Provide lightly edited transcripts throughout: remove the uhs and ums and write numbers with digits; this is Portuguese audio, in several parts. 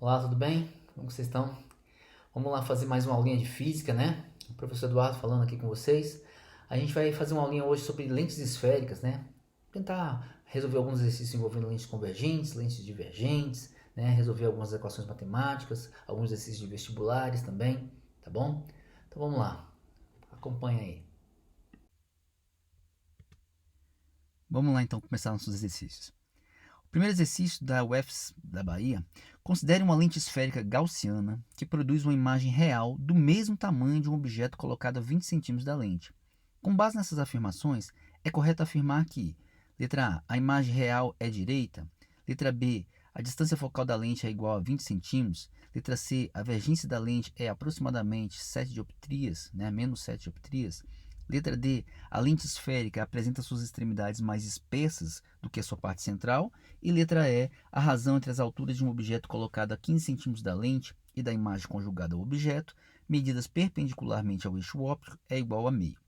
Olá, tudo bem? Como vocês estão? Vamos lá fazer mais uma aulinha de física, né? O professor Eduardo falando aqui com vocês. A gente vai fazer uma aulinha hoje sobre lentes esféricas, né? Tentar resolver alguns exercícios envolvendo lentes convergentes, lentes divergentes, né? Resolver algumas equações matemáticas, alguns exercícios de vestibulares também, tá bom? Então vamos lá, acompanha aí. Vamos lá então começar nossos exercícios. O primeiro exercício da UFS da Bahia: considere uma lente esférica gaussiana que produz uma imagem real do mesmo tamanho de um objeto colocado a 20 centímetros da lente. Com base nessas afirmações, é correto afirmar que: letra A, a imagem real é direita; letra B, a distância focal da lente é igual a 20 centímetros; letra C, a vergência da lente é aproximadamente 7 dioptrias, menos 7 dioptrias; letra D, a lente esférica apresenta suas extremidades mais espessas do que a sua parte central; e letra E, a razão entre as alturas de um objeto colocado a 15 centímetros da lente e da imagem conjugada ao objeto, medidas perpendicularmente ao eixo óptico, é igual a meio.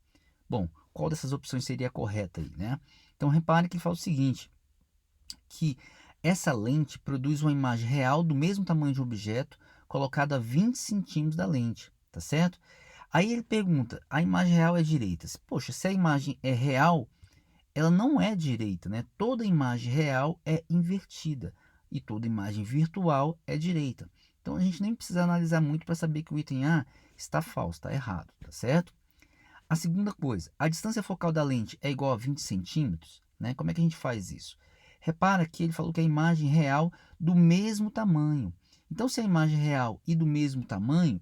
Bom, qual dessas opções seria a correta aí, né? Então repare que ele fala o seguinte, que essa lente produz uma imagem real do mesmo tamanho de um objeto colocado a 20 centímetros da lente, tá certo? Aí ele pergunta, a imagem real é direita? Poxa, se a imagem é real, ela não é direita, né? Toda imagem real é invertida e toda imagem virtual é direita. Então a gente nem precisa analisar muito para saber que o item A está falso, está errado, tá certo? A segunda coisa, a distância focal da lente é igual a 20 centímetros, né? Como é que a gente faz isso? Repara que ele falou que a imagem real do mesmo tamanho. Então, se a imagem real e do mesmo tamanho,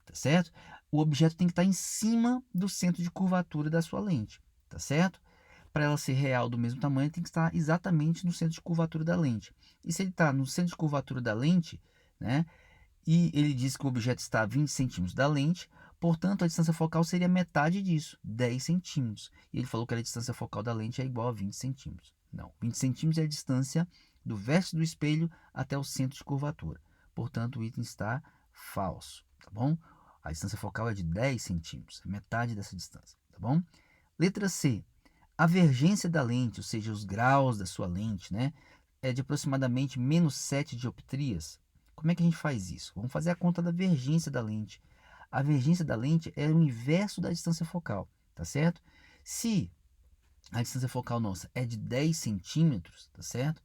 tá certo? O objeto tem que estar em cima do centro de curvatura da sua lente, tá certo? Para ela ser real do mesmo tamanho, tem que estar exatamente no centro de curvatura da lente. E se ele está no centro de curvatura da lente, né? E ele diz que o objeto está a 20 centímetros da lente, portanto, a distância focal seria metade disso, 10 centímetros. E ele falou que a distância focal da lente é igual a 20 centímetros. Não, 20 centímetros é a distância do vértice do espelho até o centro de curvatura. Portanto, o item está falso, tá bom? A distância focal é de 10 centímetros, metade dessa distância, tá bom? Letra C. A vergência da lente, ou seja, os graus da sua lente, né, é de aproximadamente menos 7 dioptrias. Como é que a gente faz isso? Vamos fazer a conta da vergência da lente. A vergência da lente é o inverso da distância focal, tá certo? Se a distância focal nossa é de 10 centímetros, tá certo?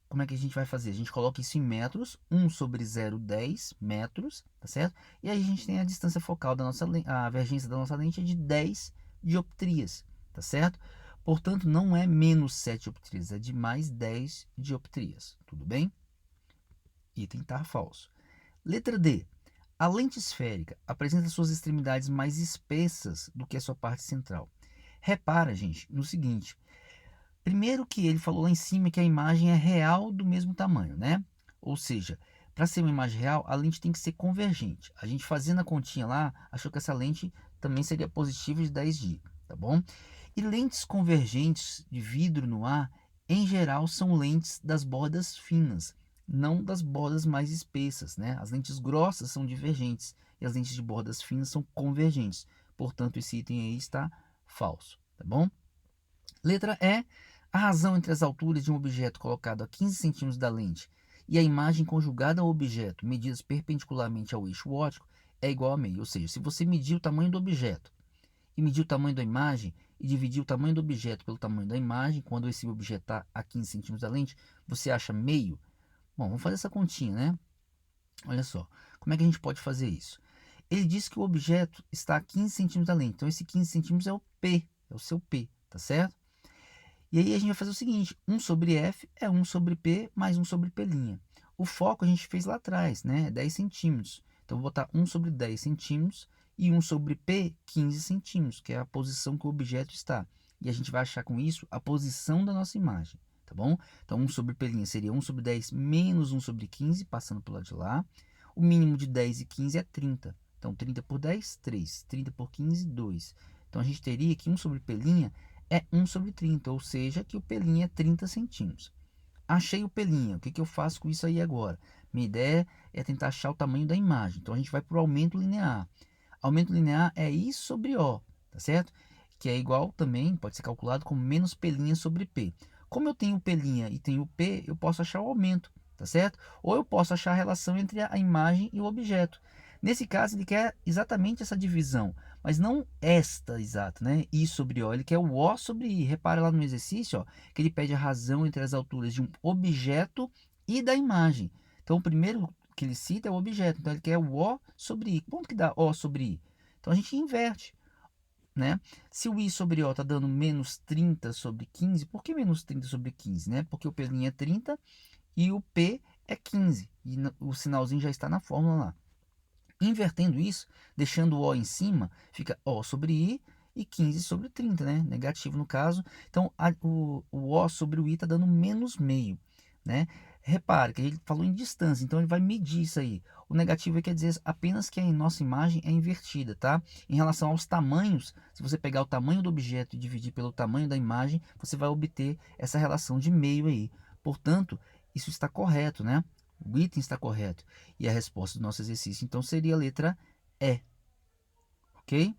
Como é que a gente vai fazer? A gente coloca isso em metros, 1 sobre 0,10 metros, tá certo? E aí a gente tem a distância focal da nossa lente, a vergência da nossa lente é de 10 dioptrias, tá certo? Portanto, não é menos 7 dioptrias, é de mais 10 dioptrias, tudo bem? Item está falso. Letra D. A lente esférica apresenta suas extremidades mais espessas do que a sua parte central. Repara, gente, no seguinte. Primeiro que ele falou lá em cima que a imagem é real do mesmo tamanho, né? Ou seja, para ser uma imagem real, a lente tem que ser convergente. A gente fazendo a continha lá, achou que essa lente também seria positiva de 10 δ, tá bom? E lentes convergentes de vidro no ar, em geral, são lentes das bordas finas, não das bordas mais espessas, né? As lentes grossas são divergentes e as lentes de bordas finas são convergentes. Portanto, esse item aí está falso, tá bom? Letra E. A razão entre as alturas de um objeto colocado a 15 centímetros da lente e a imagem conjugada ao objeto, medidas perpendicularmente ao eixo óptico, é igual a meio. Ou seja, se você medir o tamanho do objeto e medir o tamanho da imagem e dividir o tamanho do objeto pelo tamanho da imagem, quando esse objeto está a 15 centímetros da lente, você acha meio? Bom, vamos fazer essa continha, né? Olha só, como é que a gente pode fazer isso? Ele diz que o objeto está a 15 centímetros da lente, então esse 15 centímetros é o P, é o seu P, tá certo? E aí a gente vai fazer o seguinte, 1 sobre F é 1 sobre P mais 1 sobre P'. O foco a gente fez lá atrás, né? 10 centímetros. Então, eu vou botar 1 sobre 10 centímetros e 1 sobre P, 15 centímetros, que é a posição que o objeto está. E a gente vai achar com isso a posição da nossa imagem, tá bom? Então, 1 sobre P' seria 1 sobre 10 menos 1 sobre 15, passando para o lado de lá. O mínimo de 10 e 15 é 30. Então, 30 por 10, 3. 30 por 15, 2. Então, a gente teria que 1 sobre P' é 1 sobre 30, ou seja, que o P' é 30 centímetros. Achei o P', o que eu faço com isso aí agora? Minha ideia é tentar achar o tamanho da imagem, então a gente vai para o aumento linear. Aumento linear é I sobre O, tá certo? Que é igual também, pode ser calculado como menos P' sobre P. Como eu tenho P' e tenho P, eu posso achar o aumento. tá certo? Ou eu posso achar a relação entre a imagem e o objeto. Nesse caso, ele quer exatamente essa divisão, mas não esta exata, né? I sobre O, ele quer o O sobre I. Repara lá no exercício, ó, que ele pede a razão entre as alturas de um objeto e da imagem. Então, o primeiro que ele cita é o objeto, então ele quer o O sobre I. Quanto que dá O sobre I? Então, a gente inverte, né? Se o I sobre O está dando menos 30 sobre 15, por que menos 30 sobre 15, né? Porque o P' é 30 e o P é 15, e o sinalzinho já está na fórmula lá. Invertendo isso, deixando o O em cima, fica O sobre I e 15 sobre 30, né? Negativo no caso. Então, o O sobre o I está dando menos meio, né? Repare que ele falou em distância, então ele vai medir isso aí. O negativo quer dizer apenas que a nossa imagem é invertida, tá? Em relação aos tamanhos, se você pegar o tamanho do objeto e dividir pelo tamanho da imagem, você vai obter essa relação de meio aí. Portanto, isso está correto, né? O item está correto. E a resposta do nosso exercício, então, seria a letra E. Ok?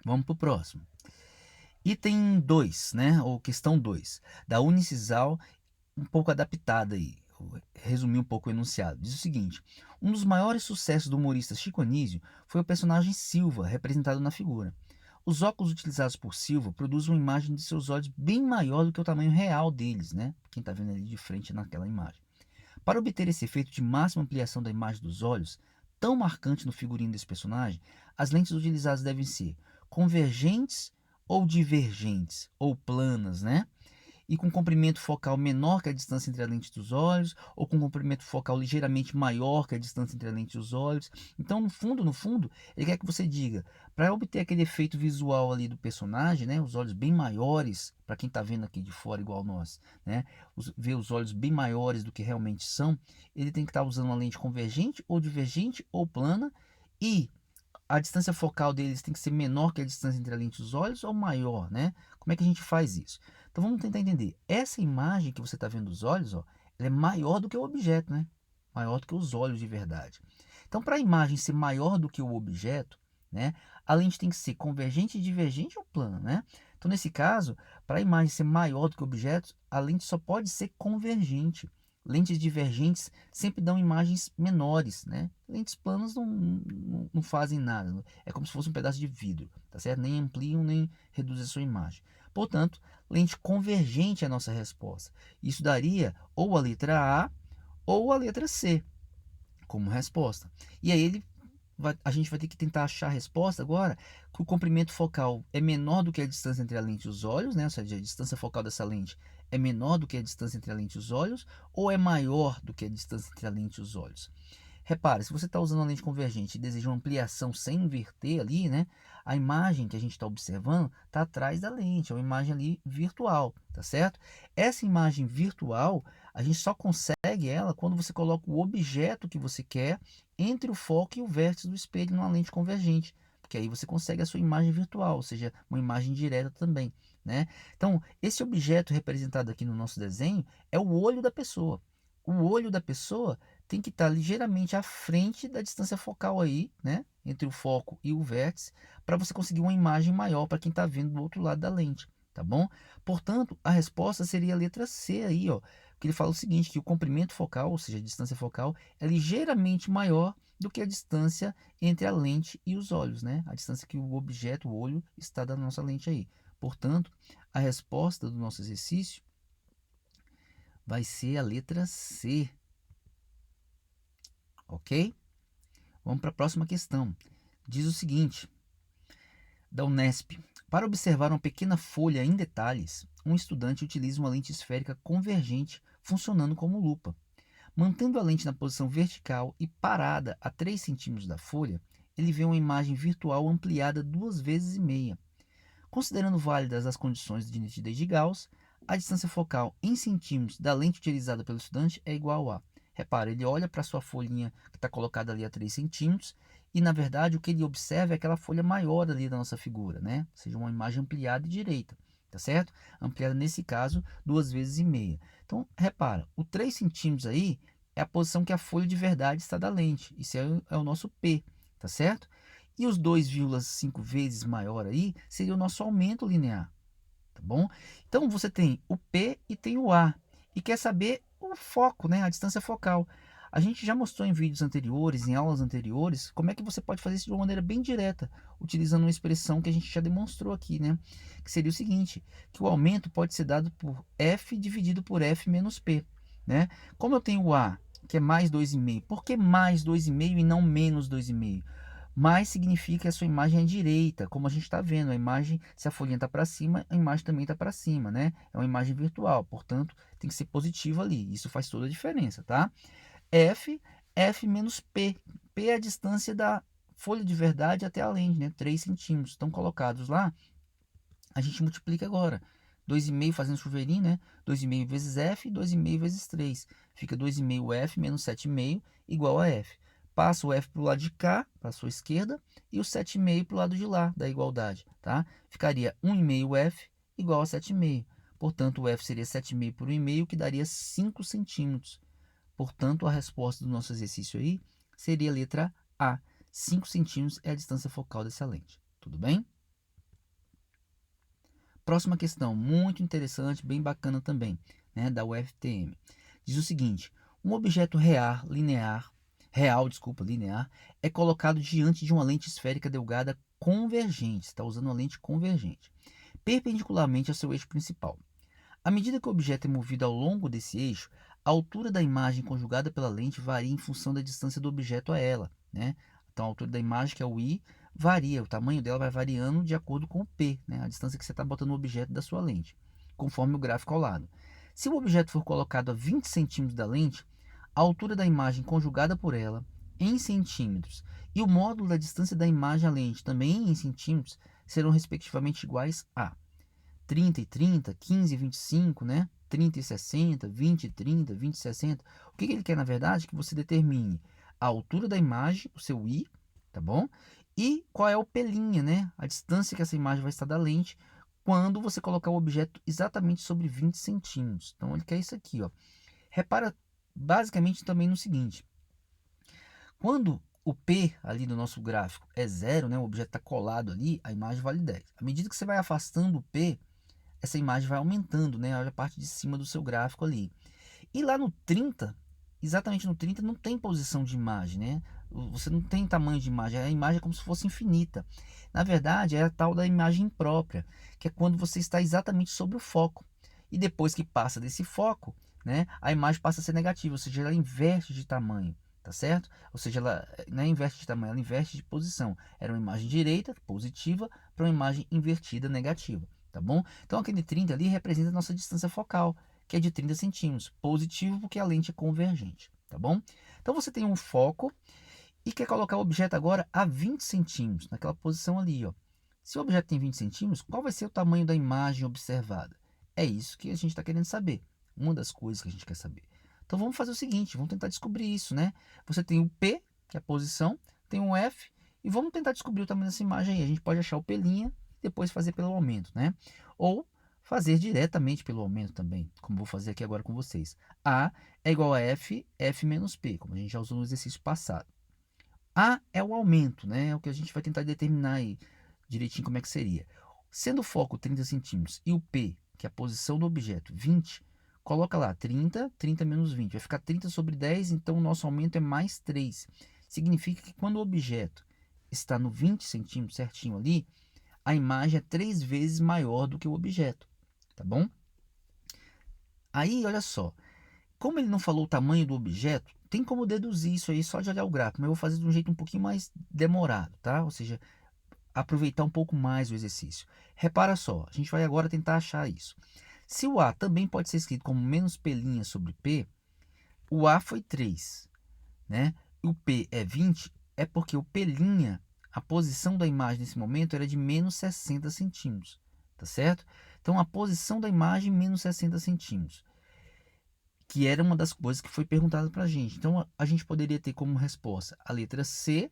Vamos para o próximo. Item 2, né? Ou questão 2. Da Unicisal, um pouco adaptada aí. Vou resumir um pouco o enunciado. Diz o seguinte: um dos maiores sucessos do humorista Chico Anísio foi o personagem Silva, representado na figura. Os óculos utilizados por Silva produzem uma imagem de seus olhos bem maior do que o tamanho real deles, né? Quem está vendo ali de frente naquela imagem. Para obter esse efeito de máxima ampliação da imagem dos olhos, tão marcante no figurino desse personagem, as lentes utilizadas devem ser convergentes ou divergentes, ou planas, né? E com comprimento focal menor que a distância entre a lente dos olhos, ou com comprimento focal ligeiramente maior que a distância entre a lente dos olhos. Então, no fundo, ele quer que você diga, para obter aquele efeito visual ali do personagem, né, os olhos bem maiores, para quem está vendo aqui de fora igual nós, né, ver os olhos bem maiores do que realmente são, ele tem que estar usando uma lente convergente, ou divergente, ou plana, e a distância focal deles tem que ser menor que a distância entre a lente e os olhos ou maior, né? Como é que a gente faz isso? Então vamos tentar entender. Essa imagem que você está vendo dos olhos, ó, ela é maior do que o objeto, né? Maior do que os olhos de verdade. Então, para a imagem ser maior do que o objeto, né, a lente tem que ser convergente, divergente ou plana, né? Então, nesse caso, para a imagem ser maior do que o objeto, a lente só pode ser convergente. Lentes divergentes sempre dão imagens menores, né? Lentes planas não fazem nada, é como se fosse um pedaço de vidro, tá certo? Nem ampliam nem reduzem a sua imagem. Portanto, lente convergente é a nossa resposta. Isso daria ou a letra A ou a letra C como resposta. E aí a gente vai ter que tentar achar a resposta agora que o comprimento focal é menor do que a distância entre a lente e os olhos, né? Ou seja, a distância focal dessa lente é menor do que a distância entre a lente e os olhos, ou é maior do que a distância entre a lente e os olhos. Repare, se você está usando a lente convergente e deseja uma ampliação sem inverter ali, né? A imagem que a gente está observando está atrás da lente, é uma imagem ali virtual, tá certo? Essa imagem virtual, a gente só consegue ela quando você coloca o objeto que você quer entre o foco e o vértice do espelho numa lente convergente, porque aí você consegue a sua imagem virtual, ou seja, uma imagem direta também, né? Então, esse objeto representado aqui no nosso desenho é o olho da pessoa. O olho da pessoa tem que estar ligeiramente à frente da distância focal aí, né, entre o foco e o vértice, para você conseguir uma imagem maior para quem está vendo do outro lado da lente, tá bom? Portanto, a resposta seria a letra C aí, ó, que ele fala o seguinte, que o comprimento focal, ou seja, a distância focal, é ligeiramente maior do que a distância entre a lente e os olhos, né? A distância que o objeto, o olho, está da nossa lente aí. Portanto, a resposta do nosso exercício vai ser a letra C, ok? Vamos para a próxima questão. Diz o seguinte, da Unesp. Para observar uma pequena folha em detalhes, um estudante utiliza uma lente esférica convergente funcionando como lupa. Mantendo a lente na posição vertical e parada a 3 centímetros da folha, ele vê uma imagem virtual ampliada 2 vezes e meia. Considerando válidas as condições de nitidez de Gauss, a distância focal em centímetros da lente utilizada pelo estudante é igual a... Repara, ele olha para a sua folhinha que está colocada ali a 3 centímetros e, na verdade, o que ele observa é aquela folha maior ali da nossa figura, né? Ou seja, uma imagem ampliada e direita, tá certo? Ampliada, nesse caso, 2 vezes e meia. Então, repara, o 3 centímetros aí é a posição que a folha de verdade está da lente. Isso é o nosso P, tá certo? E os 2,5 vezes maior aí seria o nosso aumento linear, tá bom? Então você tem o P e tem o A. E quer saber o foco, né? A distância focal. A gente já mostrou em vídeos anteriores, em aulas anteriores, como é que você pode fazer isso de uma maneira bem direta, utilizando uma expressão que a gente já demonstrou aqui, né? Que seria o seguinte, que o aumento pode ser dado por f dividido por f menos p, né? Como eu tenho o a, que é mais 2,5, por que mais 2,5 e não menos 2,5? Mais significa que a sua imagem é direita, como a gente está vendo. A imagem, se a folhinha está para cima, a imagem também está para cima, né? É uma imagem virtual, portanto, tem que ser positivo ali. Isso faz toda a diferença, tá? F, F menos P. P é a distância da folha de verdade até a lente, né? 3 centímetros. Estão colocados lá. A gente multiplica agora. 2,5 fazendo chuveirinho, né? 2,5 vezes F, 2,5 vezes 3. Fica 2,5 F menos 7,5 igual a F. Passa o F para o lado de cá, para a sua esquerda, e o 7,5 para o lado de lá, da igualdade, tá? Ficaria 1,5 F igual a 7,5. Portanto, o F seria 7,5 por 1,5, que daria 5 centímetros. Portanto, a resposta do nosso exercício aí seria a letra A. 5 centímetros é a distância focal dessa lente. Tudo bem? Próxima questão, muito interessante, bem bacana também, né, da UFTM. Diz o seguinte: um objeto linear, é colocado diante de uma lente esférica delgada convergente, está usando uma lente convergente, perpendicularmente ao seu eixo principal. À medida que o objeto é movido ao longo desse eixo, a altura da imagem conjugada pela lente varia em função da distância do objeto a ela, né? Então, a altura da imagem, que é o I, varia, o tamanho dela vai variando de acordo com o P, né? A distância que você está botando o objeto da sua lente, conforme o gráfico ao lado. Se o objeto for colocado a 20 centímetros da lente, a altura da imagem conjugada por ela, em centímetros, e o módulo da distância da imagem à lente, também em centímetros, serão respectivamente iguais a 30 e 30, 15 e 25, né? 30 e 60, 20 e 30, 20 e 60. O que ele quer, na verdade, é que você determine a altura da imagem, o seu I, tá bom? E qual é o pelinha, né? A distância que essa imagem vai estar da lente quando você colocar o objeto exatamente sobre 20 centímetros. Então, ele quer isso aqui, ó. Repara basicamente também no seguinte. Quando o P ali do nosso gráfico é zero, né? O objeto está colado ali, a imagem vale 10. À medida que você vai afastando o P, essa imagem vai aumentando, né? Olha a parte de cima do seu gráfico ali. E lá no 30, exatamente no 30, não tem posição de imagem, né? Você não tem tamanho de imagem, a imagem é como se fosse infinita. Na verdade, é a tal da imagem imprópria, que é quando você está exatamente sobre o foco. E depois que passa desse foco, né, a imagem passa a ser negativa, ou seja, ela inverte de tamanho, tá certo? Ou seja, ela não é inverte de tamanho, ela inverte de posição. Era uma imagem direita, positiva, para uma imagem invertida, negativa. Tá bom? Então aquele 30 ali representa a nossa distância focal, que é de 30 centímetros. Positivo porque a lente é convergente, tá bom? Então você tem um foco e quer colocar o objeto agora a 20 centímetros, naquela posição ali, ó. Se o objeto tem 20 centímetros, qual vai ser o tamanho da imagem observada? É isso que a gente está querendo saber. Uma das coisas que a gente quer saber. Então vamos fazer o seguinte, vamos tentar descobrir isso, né? Você tem o P, que é a posição, tem o F, e vamos tentar descobrir o tamanho dessa imagem aí. A gente pode achar o P', depois fazer pelo aumento, né? Ou fazer diretamente pelo aumento também, como vou fazer aqui agora com vocês. A é igual a F, F menos P, como a gente já usou no exercício passado. A é o aumento, né? É o que a gente vai tentar determinar aí direitinho como é que seria. Sendo o foco 30 centímetros e o P, que é a posição do objeto, 20, coloca lá 30, 30 menos 20. Vai ficar 30 sobre 10, então o nosso aumento é mais 3. Significa que quando o objeto está no 20 centímetros certinho ali, a imagem é 3 vezes maior do que o objeto, tá bom? Aí, olha só, como ele não falou o tamanho do objeto, tem como deduzir isso aí só de olhar o gráfico, mas eu vou fazer de um jeito um pouquinho mais demorado, tá? Ou seja, aproveitar um pouco mais o exercício. Repara só, a gente vai agora tentar achar isso. Se o A também pode ser escrito como menos P' sobre P, o A foi 3, né? E o P é 20, é porque o P', a posição da imagem nesse momento era de menos 60 centímetros, tá certo? Então, a posição da imagem, menos 60 centímetros, que era uma das coisas que foi perguntada para a gente. Então, a gente poderia ter como resposta a letra C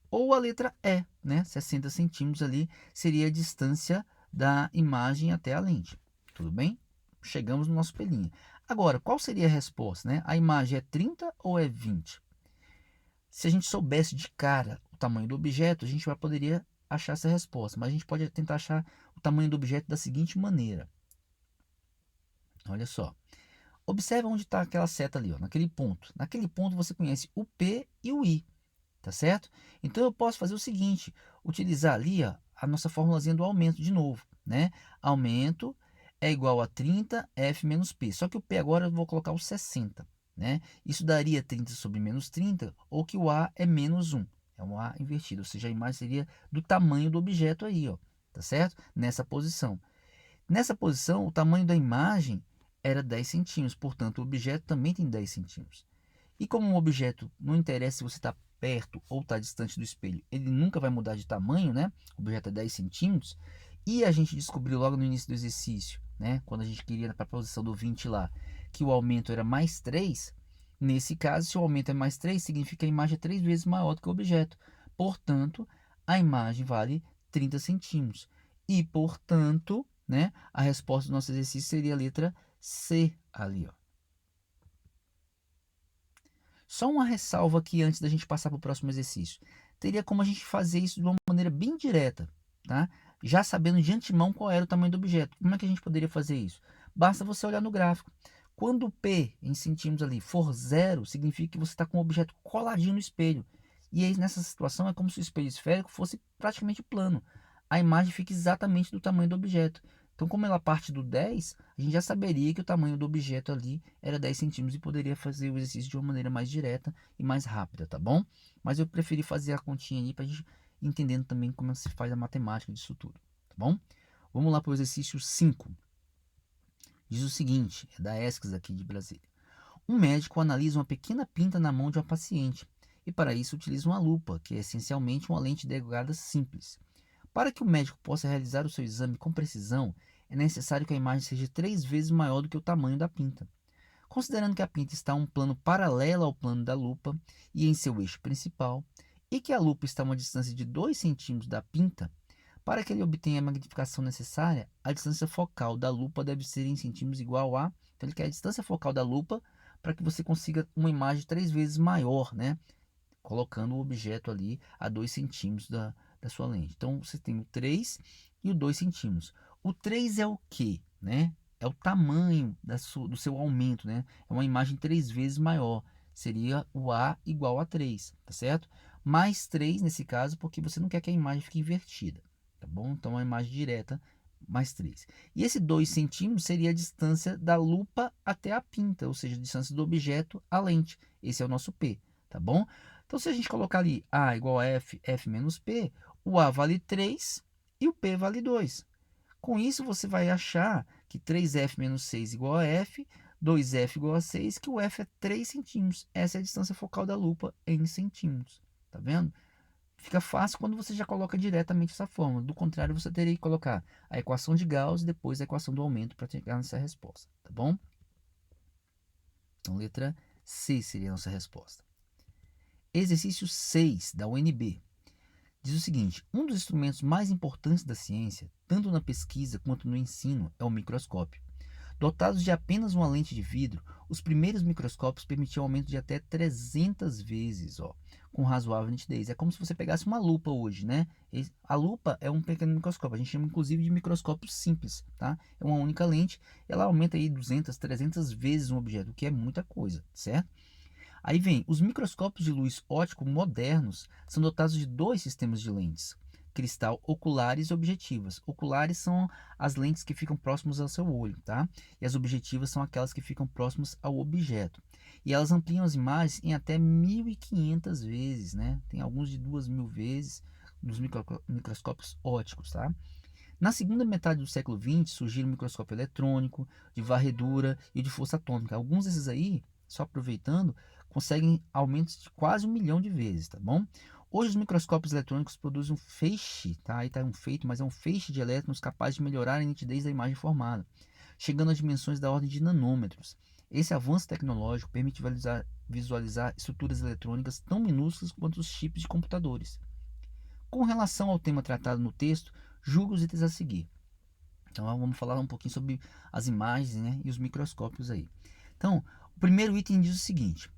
ou a letra E, né? 60 centímetros ali seria a distância da imagem até a lente, tudo bem? Chegamos no nosso pelinho. Agora, qual seria a resposta, né? A imagem é 30 ou é 20? Se a gente soubesse de cara o tamanho do objeto, a gente já poderia achar essa resposta. Mas a gente pode tentar achar o tamanho do objeto da seguinte maneira. Olha só. Observa onde está aquela seta ali, ó, naquele ponto. Naquele ponto você conhece o P e o I, tá certo? Então eu posso fazer o seguinte, utilizar ali, ó, a nossa formulazinha do aumento de novo, né? Aumento é igual a 30 F menos P. Só que o P agora eu vou colocar o 60, né? Isso daria 30 sobre menos 30, ou que o A é menos 1. É um A invertido, ou seja, a imagem seria do tamanho do objeto aí, ó, tá certo? Nessa posição. Nessa posição, o tamanho da imagem era 10 centímetros, portanto, o objeto também tem 10 centímetros. E como um objeto, não interessa se você está perto ou está distante do espelho, ele nunca vai mudar de tamanho, né? O objeto é 10 centímetros. E a gente descobriu logo no início do exercício, né? Quando a gente queria para a posição do 20 lá, que o aumento era mais 3. Nesse caso, se o aumento é mais 3, significa que a imagem é 3 vezes maior do que o objeto. Portanto, a imagem vale 30 centímetros. E, portanto, né, a resposta do nosso exercício seria a letra C ali, ó. Só uma ressalva aqui antes da gente passar para o próximo exercício. Teria como a gente fazer isso de uma maneira bem direta, tá? Já sabendo de antemão qual era o tamanho do objeto. Como é que a gente poderia fazer isso? Basta você olhar no gráfico. Quando o P em centímetros ali for zero, significa que você está com o objeto coladinho no espelho. E aí nessa situação é como se o espelho esférico fosse praticamente plano. A imagem fica exatamente do tamanho do objeto. Então, como ela parte do 10, a gente já saberia que o tamanho do objeto ali era 10 centímetros e poderia fazer o exercício de uma maneira mais direta e mais rápida, tá bom? Mas eu preferi fazer a continha aí para a gente entendendo também como se faz a matemática disso tudo, tá bom? Vamos lá para o exercício 5. Diz o seguinte, é da ESCS aqui de Brasília. Um médico analisa uma pequena pinta na mão de uma paciente e para isso utiliza uma lupa, que é essencialmente uma lente degradada simples. Para que o médico possa realizar o seu exame com precisão, é necessário que a imagem seja 3 vezes maior do que o tamanho da pinta. Considerando que a pinta está a um plano paralelo ao plano da lupa e em seu eixo principal, e que a lupa está a uma distância de 2 centímetros da pinta, para que ele obtenha a magnificação necessária, a distância focal da lupa deve ser em centímetros igual a... Então ele quer a distância focal da lupa para que você consiga uma imagem 3 vezes maior, né? Colocando o objeto ali a 2 centímetros da sua lente. Então você tem o 3 e o 2 centímetros. O 3 é o que, né? É o tamanho do seu aumento, né? É uma imagem 3 vezes maior. Seria o A igual a 3, tá certo? Mais 3 nesse caso, porque você não quer que a imagem fique invertida, tá bom? Então, a imagem direta, mais 3. E esse 2 centímetros seria a distância da lupa até a pinta, ou seja, a distância do objeto à lente. Esse é o nosso P, tá bom? Então, se a gente colocar ali A igual a F, F menos P, o A vale 3 e o P vale 2. Com isso, você vai achar que 3F menos 6 igual a F, 2F igual a 6, que o F é 3 centímetros. Essa é a distância focal da lupa em centímetros. Tá vendo? Fica fácil quando você já coloca diretamente essa fórmula. Do contrário, você teria que colocar a equação de Gauss e depois a equação do aumento para chegar nessa resposta. Tá bom? Então, letra C seria a nossa resposta. Exercício 6 da UNB. Diz o seguinte: um dos instrumentos mais importantes da ciência, tanto na pesquisa quanto no ensino, é o microscópio. Dotados de apenas uma lente de vidro, os primeiros microscópios permitiam aumento de até 300 vezes, ó, com razoável nitidez. É como se você pegasse uma lupa hoje, né? A lupa é um pequeno microscópio, a gente chama inclusive de microscópio simples, tá? É uma única lente, ela aumenta aí 200, 300 vezes um objeto, o que é muita coisa, certo? Aí vem, os microscópios de luz óptico modernos são dotados de 2 sistemas de lentes, cristal oculares e objetivas. Oculares são as lentes que ficam próximas ao seu olho, tá? E as objetivas são aquelas que ficam próximas ao objeto. E elas ampliam as imagens em até 1.500 vezes, né? Tem alguns de 2.000 vezes nos microscópios ópticos, tá? Na segunda metade do século XX surgiram o microscópio eletrônico, de varredura e de força atômica. Alguns desses aí, só aproveitando, conseguem aumentos de quase 1 milhão de vezes, tá bom? Hoje os microscópios eletrônicos produzem um feixe, tá? Aí tá um feito, mas é um feixe de elétrons capaz de melhorar a nitidez da imagem formada, chegando a dimensões da ordem de nanômetros. Esse avanço tecnológico permite visualizar estruturas eletrônicas tão minúsculas quanto os chips de computadores. Com relação ao tema tratado no texto, julgue os itens a seguir. Então vamos falar um pouquinho sobre as imagens, né, e os microscópios aí. Então, o primeiro item diz o seguinte: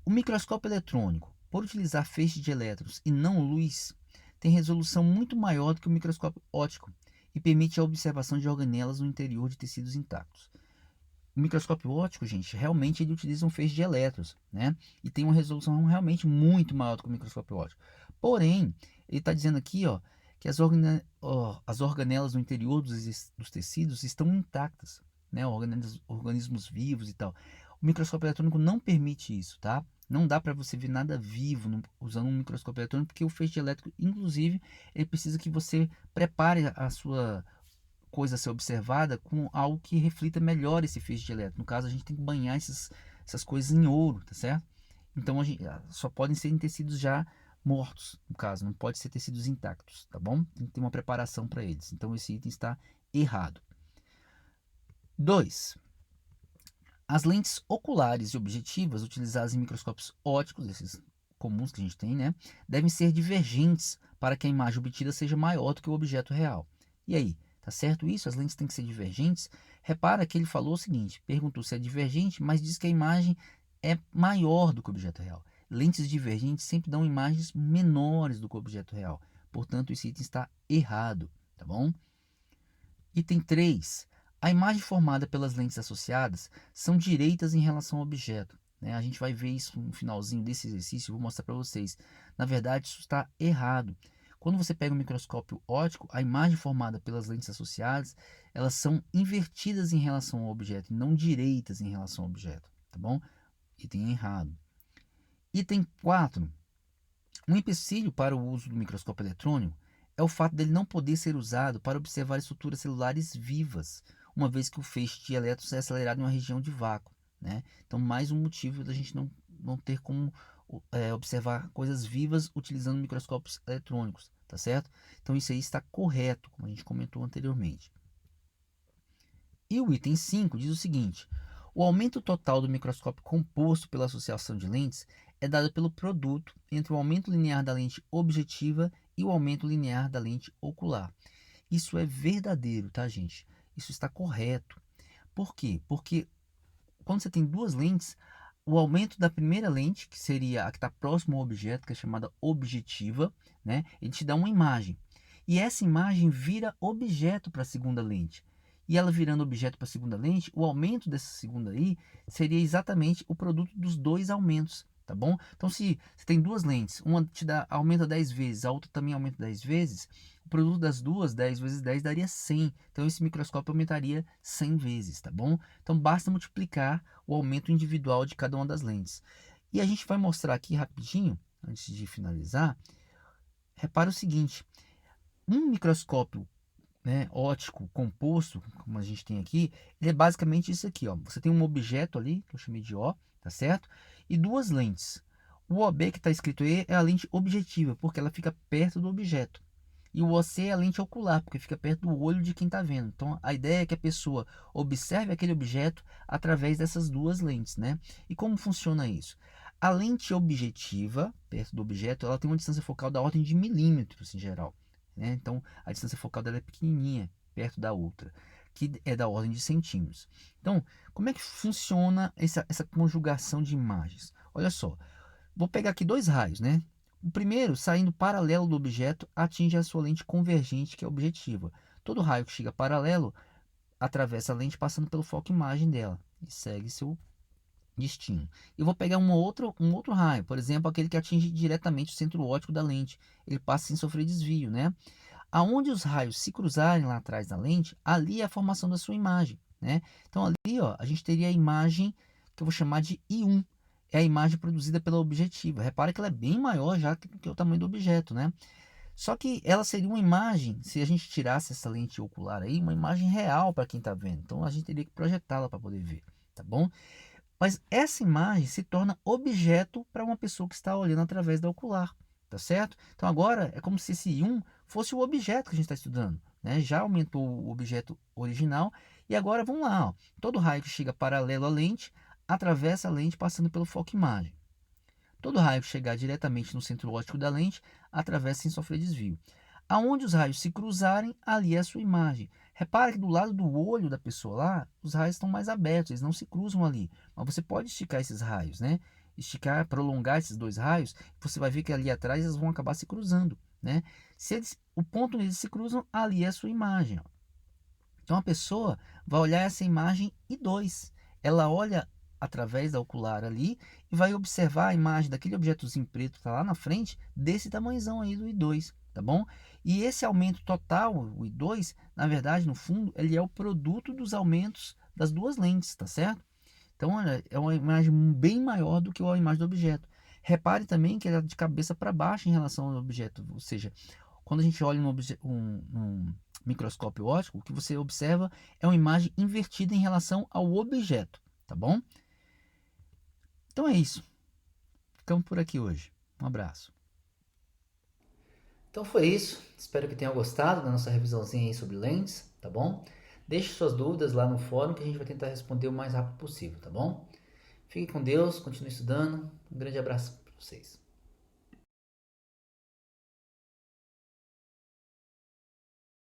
o microscópio eletrônico, por utilizar feixes de elétrons e não luz, tem resolução muito maior do que o microscópio óptico e permite a observação de organelas no interior de tecidos intactos. O microscópio óptico, gente, realmente ele utiliza um feixe de elétrons, né? E tem uma resolução realmente muito maior do que o microscópio óptico. Porém, ele está dizendo aqui, ó, que as organelas no interior dos tecidos estão intactas, né? Organismos vivos e tal. O microscópio eletrônico não permite isso, tá? Não dá para você ver nada vivo usando um microscópio eletrônico, porque o feixe elétrico, inclusive, ele precisa que você prepare a sua coisa a ser observada com algo que reflita melhor esse feixe de elétron. No caso, a gente tem que banhar essas coisas em ouro, tá certo? Então, só podem ser em tecidos já mortos, no caso, não pode ser tecidos intactos, tá bom? Tem que ter uma preparação para eles. Então, esse item está errado. 2. As lentes oculares e objetivas utilizadas em microscópios ópticos, esses comuns que a gente tem, né, devem ser divergentes para que a imagem obtida seja maior do que o objeto real. E aí, tá certo isso? As lentes têm que ser divergentes? Repara que ele falou o seguinte, perguntou se é divergente, mas diz que a imagem é maior do que o objeto real. Lentes divergentes sempre dão imagens menores do que o objeto real. Portanto, esse item está errado, tá bom? Item 3. A imagem formada pelas lentes associadas são direitas em relação ao objeto, né? A gente vai ver isso no finalzinho desse exercício, eu vou mostrar para vocês. Na verdade, isso está errado. Quando você pega um microscópio óptico, a imagem formada pelas lentes associadas, elas são invertidas em relação ao objeto, e não direitas em relação ao objeto, tá bom? Item errado. Item 4. Um empecilho para o uso do microscópio eletrônico é o fato dele não poder ser usado para observar estruturas celulares vivas, uma vez que o feixe de elétrons é acelerado em uma região de vácuo, né? Então, mais um motivo da gente não ter como observar coisas vivas utilizando microscópios eletrônicos, tá certo? Então, isso aí está correto, como a gente comentou anteriormente. E o item 5 diz o seguinte: o aumento total do microscópio composto pela associação de lentes é dado pelo produto entre o aumento linear da lente objetiva e o aumento linear da lente ocular. Isso é verdadeiro, tá, gente? Isso está correto. Por quê? Porque quando você tem duas lentes, o aumento da primeira lente, que seria a que está próximo ao objeto, que é chamada objetiva, né? Ele te dá uma imagem. E essa imagem vira objeto para a segunda lente. E ela virando objeto para a segunda lente, o aumento dessa segunda aí seria exatamente o produto dos dois aumentos, tá bom? Então, se você tem duas lentes, uma aumenta 10 vezes, a outra também aumenta 10 vezes, o produto das duas, 10 vezes 10, daria 100. Então, esse microscópio aumentaria 100 vezes, tá bom? Então, basta multiplicar o aumento individual de cada uma das lentes. E a gente vai mostrar aqui rapidinho, antes de finalizar. Repara o seguinte, um microscópio, né, óptico composto, como a gente tem aqui, ele é basicamente isso aqui, ó. Você tem um objeto ali, que eu chamei de O, tá certo? E duas lentes. O OB que está escrito aí é a lente objetiva, porque ela fica perto do objeto. E o OC é a lente ocular, porque fica perto do olho de quem está vendo. Então, a ideia é que a pessoa observe aquele objeto através dessas duas lentes, né? E como funciona isso? A lente objetiva, perto do objeto, ela tem uma distância focal da ordem de milímetros em geral, né? Então, a distância focal dela é pequenininha, perto da outra, que é da ordem de centímetros. Então, como é que funciona essa conjugação de imagens? Olha só, vou pegar aqui dois raios, né? O primeiro, saindo paralelo do objeto, atinge a sua lente convergente, que é objetiva. Todo raio que chega paralelo atravessa a lente passando pelo foco imagem dela e segue seu destino. Eu vou pegar um outro raio, por exemplo, aquele que atinge diretamente o centro óptico da lente. Ele passa sem sofrer desvio, né? Aonde os raios se cruzarem lá atrás da lente, ali é a formação da sua imagem, né? Então ali, ó, a gente teria a imagem que eu vou chamar de I1, é a imagem produzida pela objetiva. Repara que ela é bem maior já que o tamanho do objeto, né? Só que ela seria uma imagem, se a gente tirasse essa lente ocular aí, uma imagem real para quem está vendo. Então a gente teria que projetá-la para poder ver, tá bom? Mas essa imagem se torna objeto para uma pessoa que está olhando através da ocular, tá certo? Então agora é como se esse I1 fosse o objeto que a gente está estudando, né? Já aumentou o objeto original e agora vamos lá, ó. Todo raio que chega paralelo à lente atravessa a lente passando pelo foco imagem. Todo raio que chegar diretamente no centro óptico da lente atravessa sem sofrer desvio. Aonde os raios se cruzarem, ali é a sua imagem. Repare que do lado do olho da pessoa lá, os raios estão mais abertos, eles não se cruzam ali. Mas você pode esticar esses raios, né? Esticar, prolongar esses dois raios, você vai ver que ali atrás eles vão acabar se cruzando, né? O ponto onde eles se cruzam, ali é a sua imagem, ó. Então a pessoa vai olhar essa imagem I2. ela olha através da ocular ali e vai observar a imagem daquele objetozinho preto que está lá na frente, desse tamanhozão aí do I2, tá bom? E esse aumento total, o I2, na verdade, no fundo, ele é o produto dos aumentos das duas lentes, tá certo? Então, olha, é uma imagem bem maior do que a imagem do objeto. Repare também que ela é de cabeça para baixo em relação ao objeto, ou seja, quando a gente olha num microscópio óptico, o que você observa é uma imagem invertida em relação ao objeto, tá bom? Então é isso. Ficamos por aqui hoje. Um abraço. Então foi isso. Espero que tenham gostado da nossa revisãozinha aí sobre lentes, tá bom? Deixe suas dúvidas lá no fórum que a gente vai tentar responder o mais rápido possível, tá bom? Fique com Deus, continue estudando. Um grande abraço para vocês.